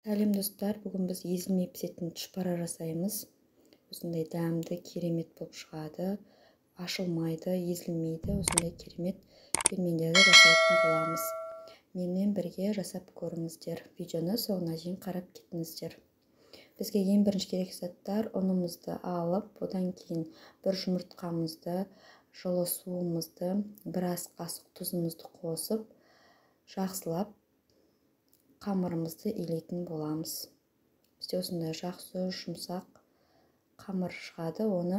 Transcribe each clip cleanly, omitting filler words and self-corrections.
Сәлем достар, бүгін біз езілмей пісетін тұшпара жасаймыз. Осындай дәмді, керемет болып шығады. Ашылмайды, езілмейді. Осындай керемет пельмендерді жасайтын боламыз. Менімен бірге жасап көріңіздер. Видеоны соңына дейін қарап кетіңіздер. Бізге ең бірінші керек заттар: ұнымызды алып, одан кейін бір жұмыртқамызды, жылы суымызды, бір ас қасық тұзымызды қосып, жақсылап қамырымызды илейтін боламыз. Бізде осындай жақсы жұмсақ қамыр шығады. Оны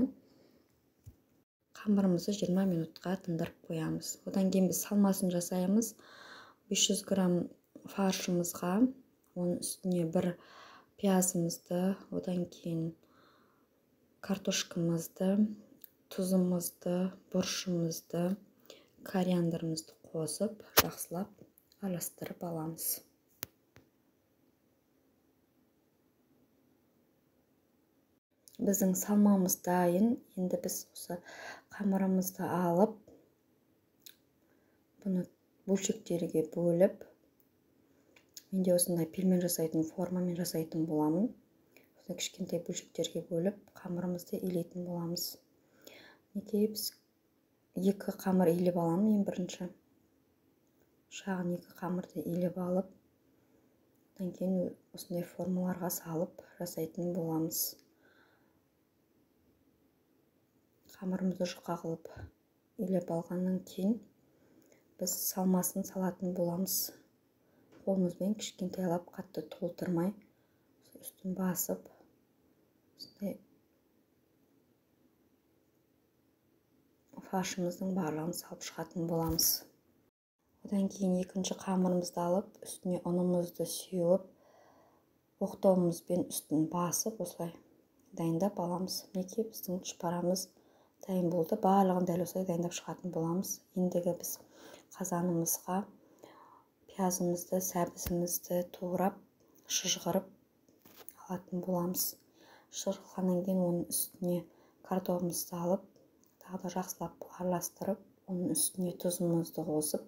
қамырымызды 20 минутқа тындырып қоямыз. Одан кейін біз салмасын жасаймыз. 500 грамм фаршымызға, оның үстіне бір пиязымызды, одан кейін картошкамызды, тұзымызды, бұрышымызды, кориандрымызды қосып, жақсылап араластырып аламыз. Біздің салмамыз дайын. Енді біз осы қамырымызды алып, бұны бөлшектерге бөліп, менде осындай пельмен жасайтын формамен жасайтын боламын. Осындай кішкентай бөлшектерге бөліп, қамырымызды илейтін боламыз. Неге біз екі қамыр илеп аламын. Ең бірінші шағын екі қамырды илеп алып, одан кейін осындай формаларға салып жасайтын боламыз. Қамырымызды жұқа қылып илеп алғаннан кейін біз салмасын салатын боламыз. Қолымызбен кішкентайлап, қатты толтырмай, үстін басып, фаршымыздың барлығын салып шығатын боламыз. Одан кейін екінші қамырымызды алып, үстіне ұнымызды сеуіп, оқтауымызбен үстін басып, осылай дайындап аламыз. Неге біздің тұшпарамыз дайын болды. Барлығын дәл осылай дайындап шығатын боламыз. Ендігі біз қазанымызға пиязымызды, сәбізімізді турап, шыжғырып алатын боламыз. Шыжғырғаннан кейін оның үстіне картофелімізді алып, тағы да жақсылап араластырып, оның үстіне тұзымызды қосып,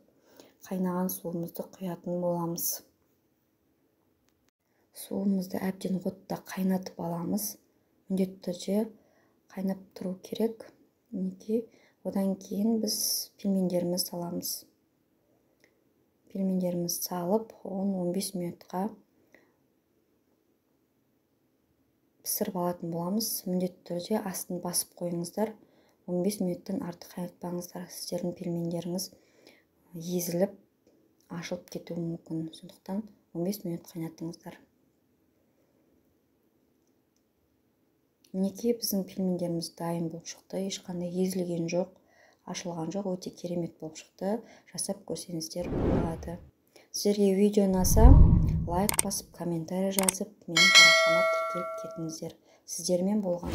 қайнаған суымызды құятын боламыз. Суымызды әбден отта қайнатып аламыз. Міндетті түрде қайнап тұру керек. Одан кейін біз пельмендерімізді саламыз. Пельмендерімізді салып, 10-15 минутқа пісіріп алатын боламыз. Міндетті түрде астын басып қойыңыздар. 15 минуттан артық қайнатпаңыздар. Сіздердің пельмендеріңіз езіліп, ашылып кетуі мүмкін. Сондықтан 15 минут қайнатыңыздар. Неге біздің пельмендеріміз дайын болып шықты. Ешқандай езілген жоқ, ашылған жоқ. Өте керемет болып шықты. Жасап көрсеңіздер болады. Сіздерге видео ұнаса, лайк басып, комментарий жазып, менің парақшама тіркеліп кетіңіздер. Сіздермен болған